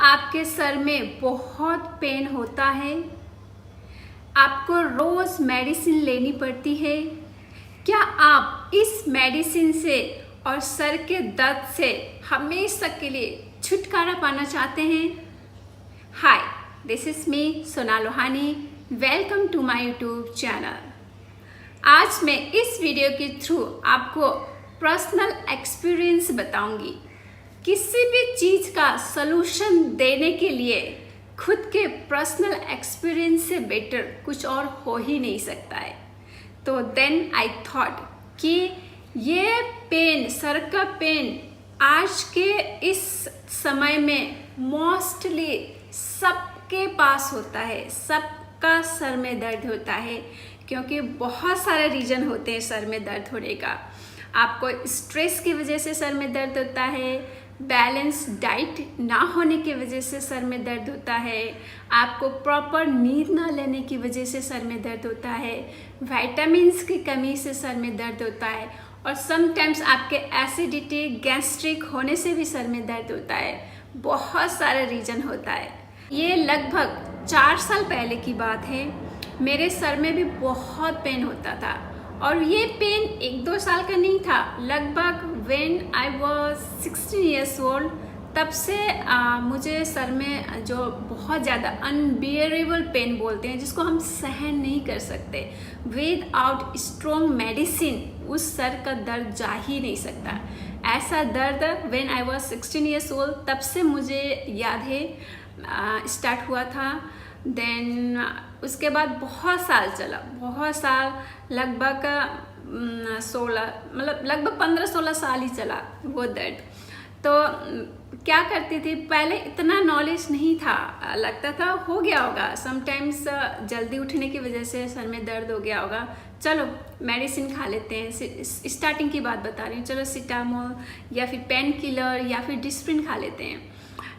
आपके सर में बहुत पेन होता है? आपको रोज़ मेडिसिन लेनी पड़ती है? क्या आप इस मेडिसिन से और सर के दर्द से हमेशा के लिए छुटकारा पाना चाहते हैं? हाय, this is me Sona Lohani. Welcome to my YouTube channel. आज मैं इस वीडियो के थ्रू आपको पर्सनल एक्सपीरियंस बताऊंगी। किसी भी चीज़ का सलूशन देने के लिए खुद के पर्सनल एक्सपीरियंस से बेटर कुछ और हो ही नहीं सकता है। तो देन आई थॉट कि ये पेन, सर का पेन आज के इस समय में मोस्टली सबके पास होता है। सबका सर में दर्द होता है क्योंकि बहुत सारे रीज़न होते हैं सर में दर्द होने का। आपको स्ट्रेस की वजह से सर में दर्द होता है, बैलेंस डाइट ना होने की वजह से सर में दर्द होता है, आपको प्रॉपर नींद ना लेने की वजह से सर में दर्द होता है, विटामिन्स की कमी से सर में दर्द होता है, और समटाइम्स आपके एसिडिटी, गैस्ट्रिक होने से भी सर में दर्द होता है। बहुत सारे रीज़न होता है। ये लगभग 4 साल पहले की बात है। मेरे सर में भी बहुत पेन होता था और ये पेन 1-2 साल का नहीं था। लगभग when I was 16 years old, तब से मुझे सर में जो बहुत ज़्यादा अनबियरेबल पेन बोलते हैं, जिसको हम सहन नहीं कर सकते, विदाउट स्ट्रॉन्ग मेडिसिन उस सर का दर्द जा ही नहीं सकता। ऐसा दर्द when I was 16 years old तब से मुझे याद है स्टार्ट हुआ था। देन उसके बाद बहुत साल चला, बहुत साल, लगभग 15-16 साल ही चला वो दर्द। तो क्या करती थी, पहले इतना नॉलेज नहीं था, लगता था हो गया होगा, समटाइम्स जल्दी उठने की वजह से सर में दर्द हो गया होगा, चलो मेडिसिन खा लेते हैं। स्टार्टिंग की बात बता रही हूँ, चलो सिटामोल या फिर पेन किलर या फिर डिस्प्रिन खा लेते हैं।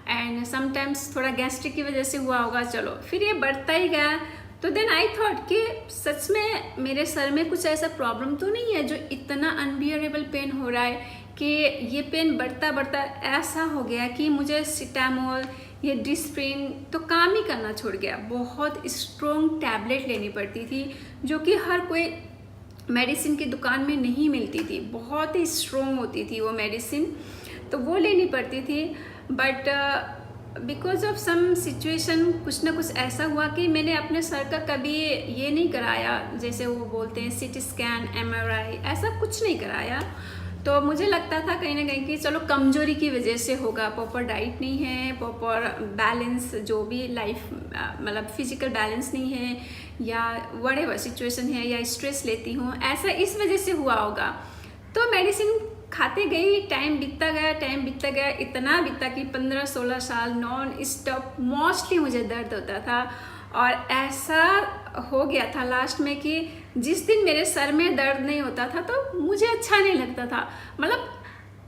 एंड समटाइम्स थोड़ा गैस्ट्रिक की वजह से हुआ होगा, चलो फिर ये बढ़ता ही गया। तो देन आई थॉट कि सच में मेरे सर में कुछ ऐसा प्रॉब्लम तो नहीं है जो इतना अनबियरेबल पेन हो रहा है कि ये पेन बढ़ता बढ़ता ऐसा हो गया कि मुझे सिटामोल या डिस्प्रिन तो काम ही करना छोड़ गया। बहुत स्ट्रॉन्ग टैबलेट लेनी पड़ती थी जो कि हर कोई मेडिसिन की दुकान में नहीं मिलती थी। बहुत ही स्ट्रॉन्ग होती थी वो मेडिसिन, तो वो लेनी पड़ती थी। But because of some situation कुछ ना कुछ ऐसा हुआ कि मैंने अपने सर का कभी ये नहीं कराया, जैसे वो बोलते हैं CT स्कैन, MRI, ऐसा कुछ नहीं कराया। तो मुझे लगता था कहीं ना कहीं कि चलो कमजोरी की वजह से होगा, प्रॉपर डाइट नहीं है, प्रॉपर बैलेंस जो भी लाइफ मतलब फिजिकल बैलेंस नहीं है, या व्हाटएवर सिचुएशन है, या स्ट्रेस लेती हूँ, ऐसा इस वजह से हुआ होगा। तो मेडिसिन खाते गई, टाइम बीतता गया, इतना बीता कि 15-16 साल नॉन स्टॉप मोस्टली मुझे दर्द होता था। और ऐसा हो गया था लास्ट में कि जिस दिन मेरे सर में दर्द नहीं होता था तो मुझे अच्छा नहीं लगता था। मतलब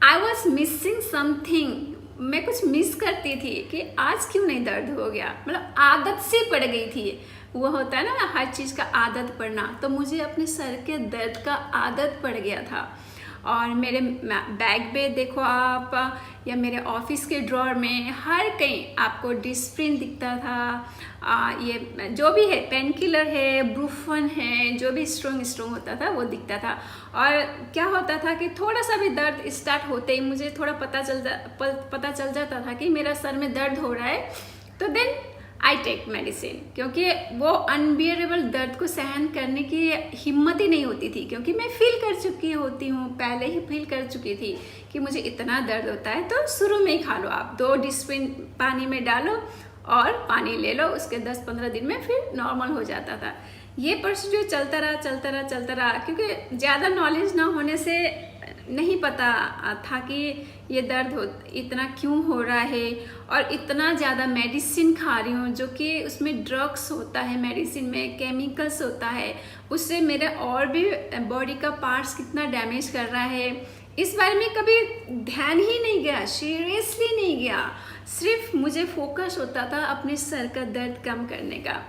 आई वॉज मिसिंग समथिंग, मैं कुछ मिस करती थी कि आज क्यों नहीं दर्द हो गया। मतलब आदत से पड़ गई थी, वो होता है ना हर चीज़ का आदत पड़ना, तो मुझे अपने सर के दर्द का आदत पड़ गया था। और मेरे बैग पे देखो आप, या मेरे ऑफिस के ड्रॉर में, हर कहीं आपको डिस्प्रिन दिखता था, ये जो भी है, पेन किलर है, ब्रूफन है, जो भी स्ट्रॉन्ग होता था वो दिखता था। और क्या होता था कि थोड़ा सा भी दर्द स्टार्ट होते ही मुझे थोड़ा पता चल जाता था कि मेरा सर में दर्द हो रहा है। तो देन आई टेक मेडिसिन, क्योंकि वो अनबियरेबल दर्द को सहन करने की हिम्मत ही नहीं होती थी, क्योंकि मैं फील कर चुकी होती हूँ, पहले ही फील कर चुकी थी कि मुझे इतना दर्द होता है। तो शुरू में ही खा लो आप, 2 डिस्प्रिन पानी में डालो और पानी ले लो, उसके 10-15 दिन में फिर नॉर्मल हो जाता था। ये प्रोसीड्यूर चलता रहा, क्योंकि ज़्यादा नॉलेज ना होने से नहीं पता था कि ये दर्द इतना क्यों हो रहा है, और इतना ज़्यादा मेडिसिन खा रही हूँ जो कि उसमें ड्रग्स होता है, मेडिसिन में केमिकल्स होता है, उससे मेरे और भी बॉडी का पार्ट्स कितना डैमेज कर रहा है, इस बारे में कभी ध्यान ही नहीं गया, सीरियसली नहीं गया। सिर्फ मुझे फोकस होता था अपने सर का दर्द कम करने का।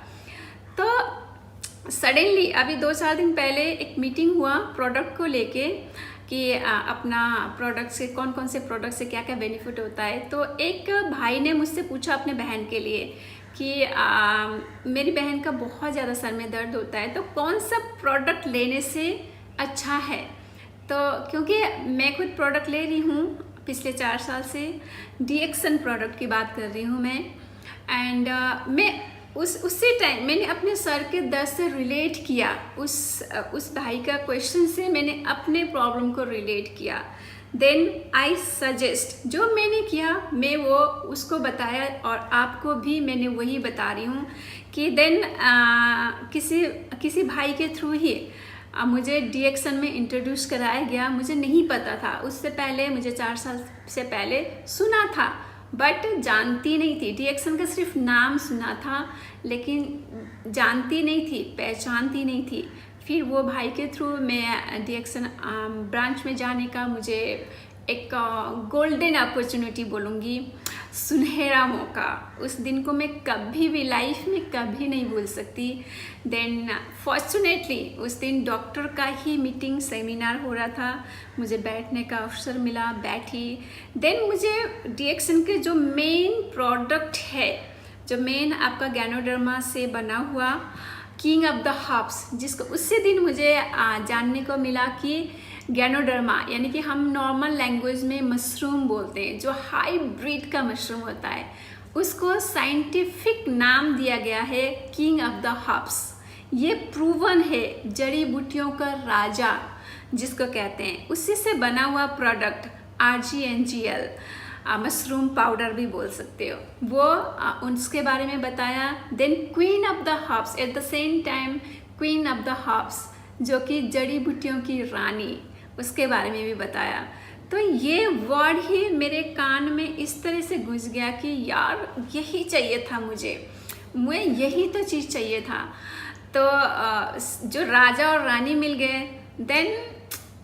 तो सडनली अभी 2-4 दिन पहले एक मीटिंग हुआ प्रोडक्ट को लेके कि अपना प्रोडक्ट से कौन कौन से प्रोडक्ट से क्या क्या बेनिफिट होता है। तो एक भाई ने मुझसे पूछा अपने बहन के लिए कि मेरी बहन का बहुत ज़्यादा सर में दर्द होता है, तो कौन सा प्रोडक्ट लेने से अच्छा है। तो क्योंकि मैं खुद प्रोडक्ट ले रही हूँ पिछले 4 साल से, डीएक्सन प्रोडक्ट की बात कर रही हूँ मैं, एंड मैं उसी टाइम मैंने अपने सर के दर्द से रिलेट किया, उस भाई का क्वेश्चन से मैंने अपने प्रॉब्लम को रिलेट किया। देन आई सजेस्ट, जो मैंने किया मैं वो उसको बताया और आपको भी मैंने वही बता रही हूँ कि देन किसी भाई के थ्रू ही मुझे डीएक्सन में इंट्रोड्यूस कराया गया। मुझे नहीं पता था, उससे पहले मुझे 4 साल से पहले सुना था बट जानती नहीं थी। डीएक्सन का सिर्फ नाम सुना था लेकिन जानती नहीं थी, पहचानती नहीं थी। फिर वो भाई के थ्रू मैं डीएक्सन ब्रांच में जाने का मुझे एक गोल्डन अपॉर्चुनिटी बोलूँगी, सुनहरा मौका। उस दिन को मैं कभी भी लाइफ में कभी नहीं भूल सकती। देन फॉर्चुनेटली उस दिन डॉक्टर का ही मीटिंग सेमिनार हो रहा था, मुझे बैठने का अवसर मिला, बैठी। देन मुझे डीएक्सन के जो मेन प्रोडक्ट है, जो मेन आपका गैनोडर्मा से बना हुआ किंग ऑफ द हर्ब्स, जिसको उसी दिन मुझे जानने को मिला कि गैनोडर्मा यानी कि हम नॉर्मल लैंग्वेज में मशरूम बोलते हैं, जो हाइब्रिड का मशरूम होता है, उसको साइंटिफिक नाम दिया गया है किंग ऑफ द हर्ब्स। ये प्रूवन है, जड़ी बूटियों का राजा जिसको कहते हैं, उसी से बना हुआ प्रोडक्ट RGNGL, मशरूम पाउडर भी बोल सकते हो, वो उसके बारे में बताया। Then queen of the herbs, at the same time queen of the herbs जो कि जड़ी बूटियों की रानी, उसके बारे में भी बताया। तो ये वर्ड ही मेरे कान में इस तरह से घुस गया कि यार यही चाहिए था मुझे यही तो चीज़ चाहिए था। तो जो राजा और रानी मिल गए, देन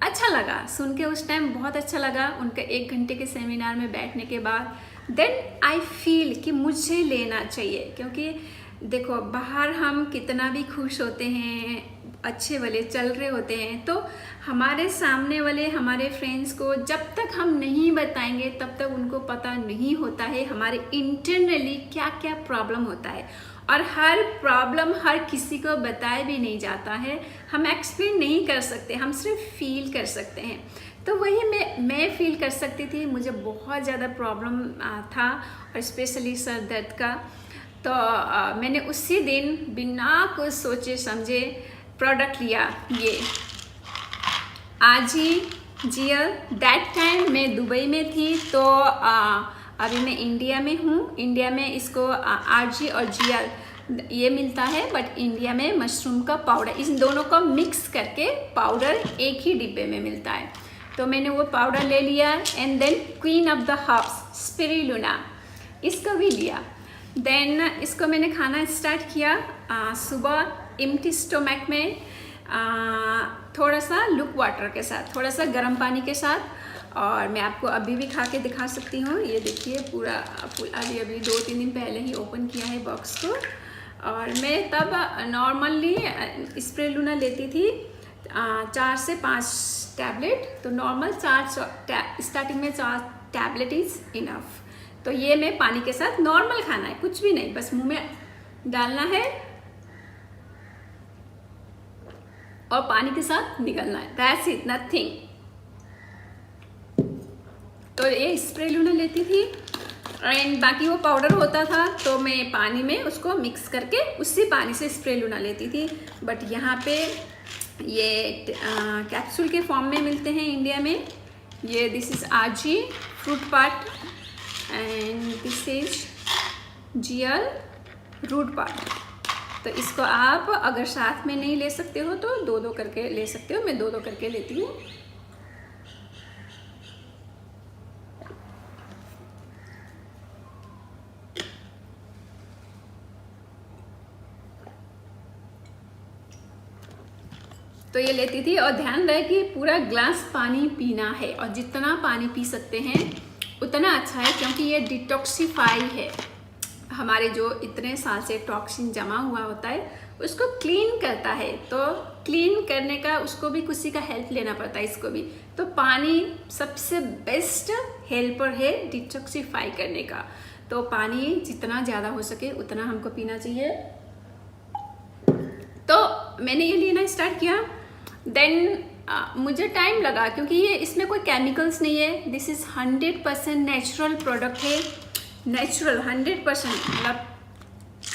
अच्छा लगा सुन के, उस टाइम बहुत अच्छा लगा उनके 1 घंटे के सेमिनार में बैठने के बाद। देन आई फील कि मुझे लेना चाहिए, क्योंकि देखो बाहर हम कितना भी खुश होते हैं, अच्छे वाले चल रहे होते हैं, तो हमारे सामने वाले हमारे फ्रेंड्स को जब तक हम नहीं बताएंगे तब तक उनको पता नहीं होता है हमारे इंटरनली क्या क्या प्रॉब्लम होता है। और हर प्रॉब्लम हर किसी को बताया भी नहीं जाता है, हम एक्सप्लेन नहीं कर सकते, हम सिर्फ फील कर सकते हैं। तो वही मैं फील कर सकती थी, मुझे बहुत ज़्यादा प्रॉब्लम था और स्पेशली सर दर्द का। तो मैंने उसी दिन बिना कुछ सोचे समझे प्रोडक्ट लिया, ये RGNGL। दैट टाइम मैं दुबई में थी, तो अभी मैं इंडिया में हूँ। इंडिया में इसको RG और GL ये मिलता है, बट इंडिया में मशरूम का पाउडर, इन दोनों को मिक्स करके पाउडर एक ही डिब्बे में मिलता है। तो मैंने वो पाउडर ले लिया। And then queen of the herbs spirulina, इसको भी लिया। देन इसको मैंने खाना स्टार्ट किया सुबह एम्प्टी स्टोमक में, थोड़ा सा लुक वाटर के साथ, थोड़ा सा गर्म पानी के साथ। और मैं आपको अभी भी खा के दिखा सकती हूँ, ये देखिए पूरा अभी 2-3 दिन पहले ही ओपन किया है बॉक्स को। और मैं तब नॉर्मली स्पिरुलिना लेती थी 4 से 5 टैबलेट, तो नॉर्मल 4 स्टार्टिंग में 4 टैबलेट इज़ इनफ। तो ये मैं पानी के साथ नॉर्मल खाना है, कुछ भी नहीं, बस मुंह में डालना है और पानी के साथ निकलना है, दैट्स इट, नथिंग। तो ये स्पिरुलिना लेती थी एंड बाकी वो पाउडर होता था, तो मैं पानी में उसको मिक्स करके उसी पानी से स्पिरुलिना लेती थी। बट यहाँ पे ये कैप्सूल के फॉर्म में मिलते हैं इंडिया में। ये this is RG fruit part and this is GL root part. तो इसको आप अगर साथ में नहीं ले सकते हो तो 2-2 करके ले सकते हो, मैं 2-2 करके लेती हूँ। तो ये लेती थी, और ध्यान रहे कि पूरा ग्लास पानी पीना है, और जितना पानी पी सकते हैं उतना अच्छा है, क्योंकि ये डिटॉक्सिफाई है। हमारे जो इतने साल से टॉक्सिन जमा हुआ होता है उसको क्लीन करता है। तो क्लीन करने का उसको भी किसी का हेल्प लेना पड़ता है, इसको भी। तो पानी सबसे बेस्ट हेल्पर है डिटॉक्सिफाई करने का। तो पानी जितना ज़्यादा हो सके उतना हमको पीना चाहिए। तो मैंने ये लेना स्टार्ट किया। देन मुझे टाइम लगा, क्योंकि ये इसमें कोई केमिकल्स नहीं है। दिस इज़ 100% नेचुरल प्रोडक्ट है। नेचुरल 100%, मतलब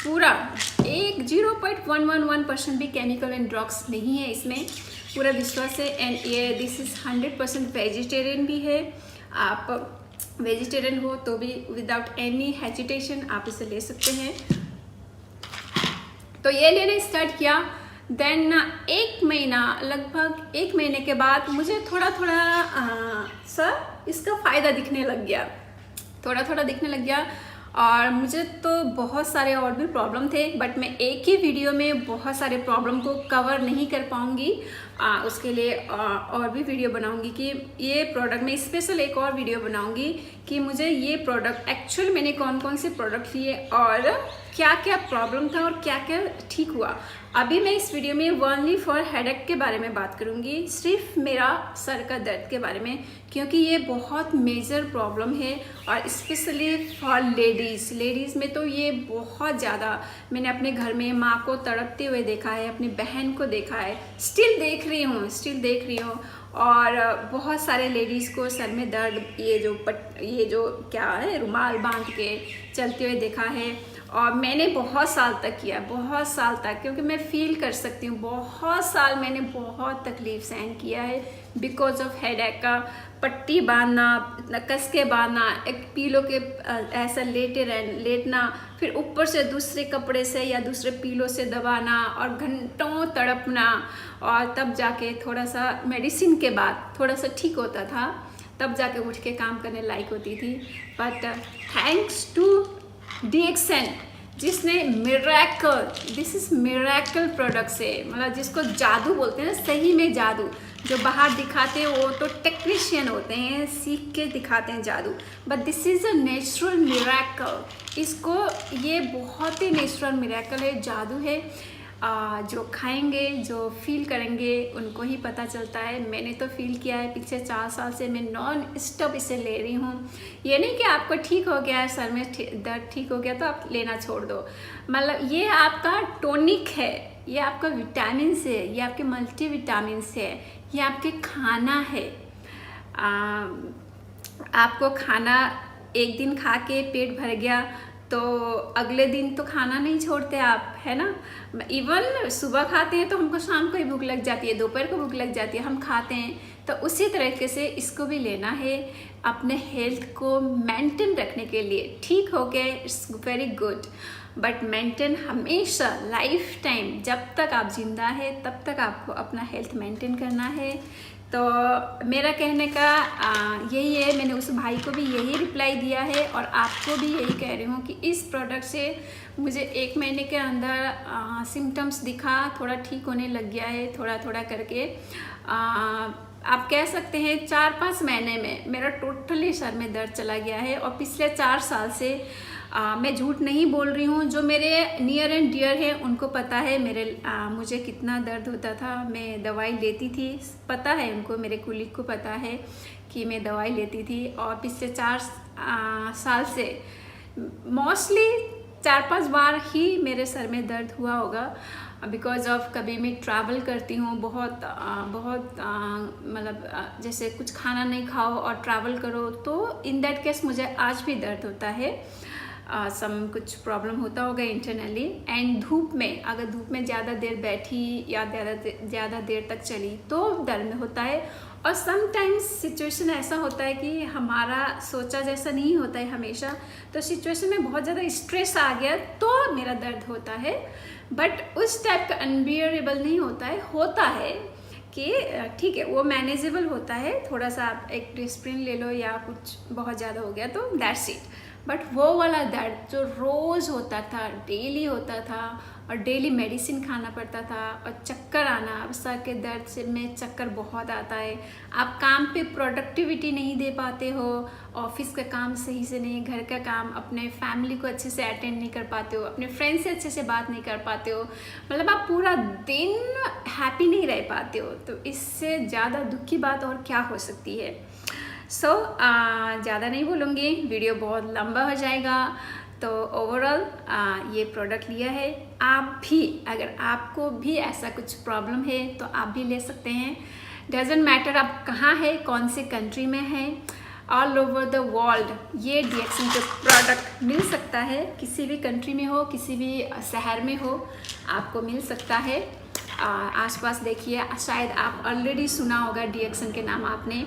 पूरा 0.111% भी केमिकल एंड ड्रग्स नहीं है इसमें, पूरा विश्वास है। एंड ये दिस इज़ 100% वेजिटेरियन भी है। आप वेजिटेरियन हो तो भी विदाउट एनी हेजिटेशन आप इसे ले सकते हैं। तो ये लेना स्टार्ट किया। देन लगभग एक महीने के बाद मुझे थोड़ा सा इसका फ़ायदा दिखने लग गया, थोड़ा दिखने लग गया। और मुझे तो बहुत सारे और भी प्रॉब्लम थे, बट मैं एक ही वीडियो में बहुत सारे प्रॉब्लम को कवर नहीं कर पाऊँगी। उसके लिए और भी वीडियो बनाऊँगी कि ये प्रोडक्ट में स्पेशल एक और वीडियो बनाऊँगी कि मुझे ये प्रोडक्ट एक्चुअल मैंने कौन कौन से प्रोडक्ट लिए और क्या क्या प्रॉब्लम था और क्या क्या ठीक हुआ। अभी मैं इस वीडियो में ओनली फॉर हेडेक के बारे में बात करूँगी, सिर्फ मेरा सर का दर्द के बारे में, क्योंकि ये बहुत मेजर प्रॉब्लम है। और स्पेशली फॉर लेडीज़ में तो ये बहुत ज़्यादा, मैंने अपने घर में माँ को तड़पते हुए देखा है, अपनी बहन को देखा है, स्टिल देख रही हूँ। और बहुत सारे लेडीज़ को सर में दर्द, ये जो क्या है, रुमाल बांध के चलते हुए देखा है। और मैंने बहुत साल तक किया, क्योंकि मैं फील कर सकती हूँ। बहुत साल मैंने बहुत तकलीफ सहन किया है बिकॉज ऑफ हेडेक का। पट्टी बांधना, इतना कस के बांधना, एक पीलो के ऐसा लेटना, फिर ऊपर से दूसरे कपड़े से या दूसरे पीलो से दबाना और घंटों तड़पना। और तब जाके थोड़ा सा मेडिसिन के बाद थोड़ा सा ठीक होता था, तब जाके उठ के काम करने लायक होती थी। बट थैंक्स टू DXN, जिसने दिस इज मिरेकल प्रोडक्ट्स है, मतलब जिसको जादू बोलते हैं, सही में जादू। जो बाहर दिखाते हैं वो तो टेक्नीशियन होते हैं, सीख के दिखाते हैं जादू, but this is a natural miracle. इसको, ये बहुत ही नेचुरल मिरेकल है, जादू है। जो खाएंगे, जो फील करेंगे, उनको ही पता चलता है। मैंने तो फील किया है, पिछले 4 साल से मैं नॉन स्टॉप इसे ले रही हूँ। ये नहीं कि आपको ठीक हो गया है, सर में दर्द ठीक हो गया तो आप लेना छोड़ दो। मतलब ये आपका टॉनिक है, ये आपका विटामिन है, ये आपके मल्टी विटामिन है, ये आपके खाना है। आपको खाना एक दिन खा के पेट भर गया तो अगले दिन तो खाना नहीं छोड़ते आप, है ना। इवन सुबह खाते हैं तो हमको शाम को ही भूख लग जाती है, दोपहर को भूख लग जाती है, हम खाते हैं। तो उसी तरीके से इसको भी लेना है अपने हेल्थ को मेंटेन रखने के लिए। ठीक हो गए, it's very good, but maintain हमेशा लाइफ टाइम, जब तक आप जिंदा है तब तक आपको अपना हेल्थ मेंटेन करना है। तो मेरा कहने का यही है, मैंने उस भाई को भी यही रिप्लाई दिया है और आपको भी यही कह रही हूँ कि इस प्रोडक्ट से मुझे 1 महीने के अंदर सिम्टम्स दिखा, थोड़ा ठीक होने लग गया है, थोड़ा करके। आप कह सकते हैं 4-5 महीने में मेरा टोटली सर में दर्द चला गया है। और पिछले 4 साल से मैं झूठ नहीं बोल रही हूँ, जो मेरे नियर एंड डियर हैं उनको पता है मुझे कितना दर्द होता था। मैं दवाई लेती थी, पता है उनको, मेरे कुलीग को पता है कि मैं दवाई लेती थी। और पिछले 4 साल से मोस्टली 4-5 बार ही मेरे सर में दर्द हुआ होगा, बिकॉज ऑफ कभी मैं ट्रैवल करती हूँ बहुत मतलब जैसे कुछ खाना नहीं खाओ और ट्रैवल करो, तो इन दैट केस मुझे आज भी दर्द होता है। कुछ प्रॉब्लम होता होगा इंटरनली। एंड धूप में, अगर धूप में ज़्यादा देर बैठी या ज़्यादा देर तक चली तो दर्द होता है। और समटाइम्स सिचुएशन ऐसा होता है कि हमारा सोचा जैसा नहीं होता है हमेशा, तो सिचुएशन में बहुत ज़्यादा स्ट्रेस आ गया तो मेरा दर्द होता है। बट उस टाइप का अनबियरेबल नहीं होता है कि ठीक है, वो मैनेजेबल होता है। थोड़ा सा आप एक डिस्प्रिन ले लो या कुछ बहुत ज़्यादा हो गया तो दैट्स इट। बट वो वाला दर्द जो रोज़ होता था, डेली होता था और डेली मेडिसिन खाना पड़ता था और चक्कर आना, अब सर के दर्द से में चक्कर बहुत आता है, आप काम पे प्रोडक्टिविटी नहीं दे पाते हो, ऑफिस का काम सही से नहीं, घर का काम, अपने फैमिली को अच्छे से अटेंड नहीं कर पाते हो, अपने फ्रेंड से अच्छे से बात नहीं कर पाते हो, मतलब आप पूरा दिन हैप्पी नहीं रह पाते हो। तो इससे ज़्यादा दुख की बात और क्या हो सकती है। ज़्यादा नहीं बोलूँगी, वीडियो बहुत लंबा हो जाएगा। तो ओवरऑल ये प्रोडक्ट लिया है। आप भी, अगर आपको भी ऐसा कुछ प्रॉब्लम है तो आप भी ले सकते हैं। डजेंट मैटर आप कहाँ है, कौन से कंट्री में है, ऑल ओवर द वर्ल्ड ये DXN का प्रोडक्ट मिल सकता है। किसी भी कंट्री में हो, किसी भी शहर में हो, आपको मिल सकता है। आसपास देखिए, शायद आप ऑलरेडी सुना होगा DXN के नाम, आपने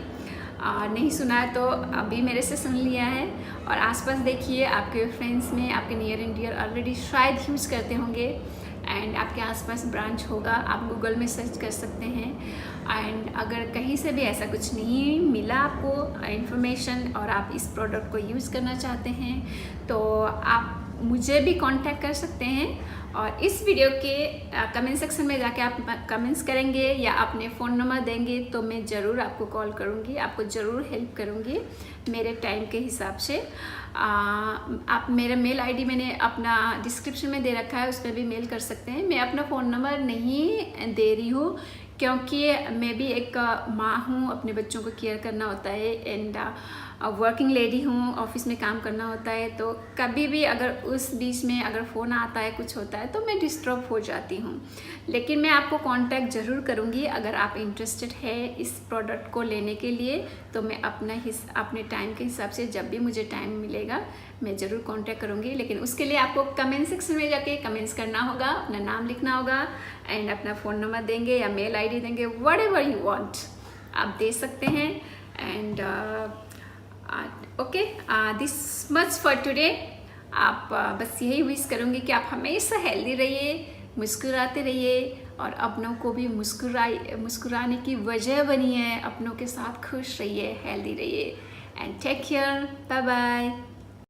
नहीं सुना है तो अभी मेरे से सुन लिया है। और आसपास देखिए, आपके फ्रेंड्स में, आपके नियर एंड डियर ऑलरेडी शायद यूज़ करते होंगे एंड आपके आसपास ब्रांच होगा, आप गूगल में सर्च कर सकते हैं। एंड अगर कहीं से भी ऐसा कुछ नहीं मिला आपको इन्फॉर्मेशन और आप इस प्रोडक्ट को यूज़ करना चाहते हैं तो आप मुझे भी कांटेक्ट कर सकते हैं। और इस वीडियो के कमेंट सेक्शन में जाके आप कमेंट्स करेंगे या अपने फ़ोन नंबर देंगे तो मैं ज़रूर आपको कॉल करूँगी, आपको ज़रूर हेल्प करूँगी मेरे टाइम के हिसाब से। आप मेरा मेल आईडी मैंने अपना डिस्क्रिप्शन में दे रखा है, उस पर भी मेल कर सकते हैं। मैं अपना फ़ोन नंबर नहीं दे रही हूँ क्योंकि मैं भी एक माँ हूँ, अपने बच्चों को केयर करना होता है एंड वर्किंग लेडी हूँ, ऑफिस में काम करना होता है। तो कभी भी अगर उस बीच में अगर फ़ोन आता है, कुछ होता है तो मैं डिस्टर्ब हो जाती हूँ। लेकिन मैं आपको कांटेक्ट ज़रूर करूँगी। अगर आप इंटरेस्टेड है इस प्रोडक्ट को लेने के लिए तो मैं अपने टाइम के हिसाब से जब भी मुझे टाइम मिलेगा मैं ज़रूर कांटेक्ट करूँगी। लेकिन उसके लिए आपको कमेंट सेक्शन में जाके कमेंट्स करना होगा, अपना नाम लिखना होगा एंड अपना फ़ोन नंबर देंगे या मेल आईडी देंगे, व्हाटएवर यू वांट आप दे सकते हैं। And okay, this much for today. आप बस यही विश करूँगी कि आप हमेशा हेल्दी रहिए, मुस्कुराते रहिए और अपनों को भी मुस्कुराने की वजह बनिए, अपनों के साथ खुश रहिए, हेल्दी रहिए and take care, bye bye.